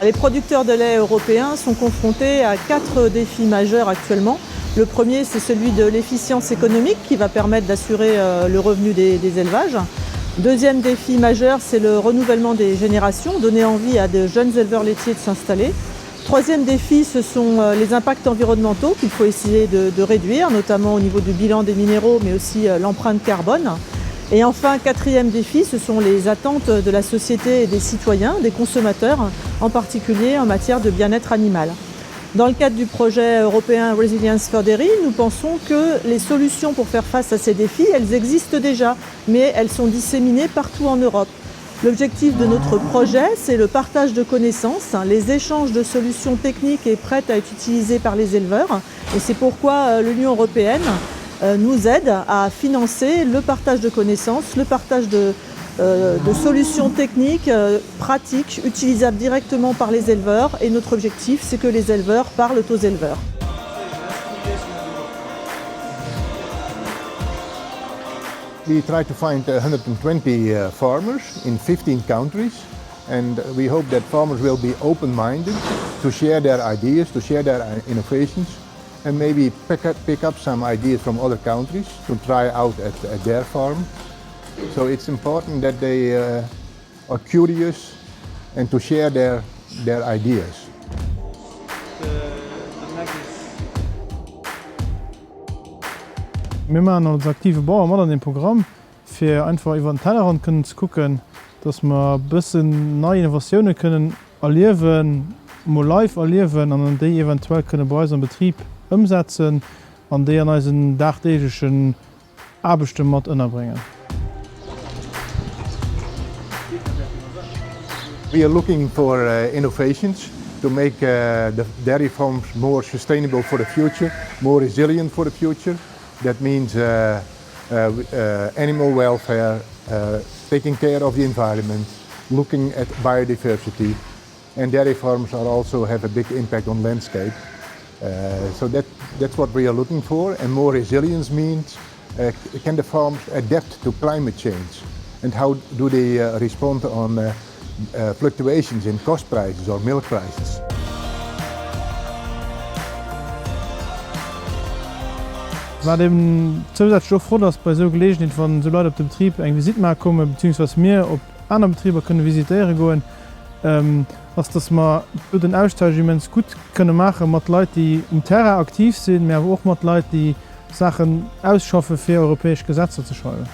Les producteurs de lait européens sont confrontés à 4 défis majeurs actuellement. Le premier, c'est celui de l'efficience économique qui va permettre d'assurer le revenu des élevages. Deuxième défi majeur, c'est le renouvellement des générations, donner envie à de jeunes éleveurs laitiers de s'installer. Troisième défi, ce sont les impacts environnementaux qu'il faut essayer de réduire, notamment au niveau du bilan des minéraux, mais aussi l'empreinte carbone. Et enfin, quatrième défi, ce sont les attentes de la société et des citoyens, des consommateurs, en particulier en matière de bien-être animal. Dans le cadre du projet européen Resilience for Dairy, nous pensons que les solutions pour faire face à ces défis, elles existent déjà, mais elles sont disséminées partout en Europe. L'objectif de notre projet, c'est le partage de connaissances, les échanges de solutions techniques et prêtes à être utilisées par les éleveurs. Et c'est pourquoi l'Union européenne nous aide à financer le partage de connaissances, le partage de solutions techniques, pratiques, utilisables directement par les éleveurs. Et notre objectif, c'est que les éleveurs parlent aux éleveurs. We try to find 120 farmers in 15 countries, and we hope that farmers will be open-minded to share their ideas, to share their innovations, and maybe pick up some ideas from other countries to try out at their farm. So it's important that they are curious and to share their ideas. Wir machen als aktive Bauer mal an dem Programm für einfach über den Tellerrand können zu gucken, dass wir ein bisschen neue Innovationen können erleben, mal live erleben und die eventuell können bei unserem Betrieb umsetzen und die an unseren tagtäglichen Arbeiten mit unterbringen. We are looking for innovations to make the dairy farms more sustainable for the future, more resilient for the future. That means animal welfare, taking care of the environment, looking at biodiversity, and dairy farms also have a big impact on landscape. So that's what we are looking for, and more resilience means can the farms adapt to climate change, and how do they respond on fluctuations in cost prices or milk prices. Ich war dem zusätzlich froh, dass bei so Gelegenheit von so Leuten auf dem Betrieb eine Visite kommen, beziehungsweise wir auf andere Betriebe können visitieren gehen, dass wir den Austausch immens gut können machen mit Leuten, die im Terrain aktiv sind, aber auch mit Leuten, die Sachen ausschaffen für europäische Gesetze zu schreiben.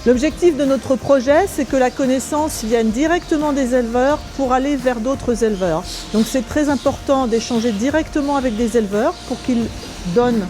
L'objectif de notre projet, c'est que la connaissance vienne directement des éleveurs pour aller vers d'autres éleveurs. Donc c'est très important d'échanger directement avec des éleveurs pour qu'ils donnent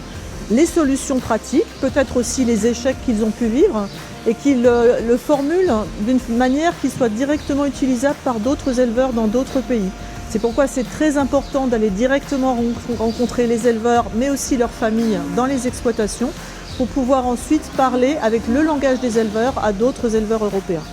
les solutions pratiques, peut-être aussi les échecs qu'ils ont pu vivre, et qu'ils le formulent d'une manière qui soit directement utilisable par d'autres éleveurs dans d'autres pays. C'est pourquoi c'est très important d'aller directement rencontrer les éleveurs, mais aussi leurs familles dans les exploitations, pour pouvoir ensuite parler avec le langage des éleveurs à d'autres éleveurs européens.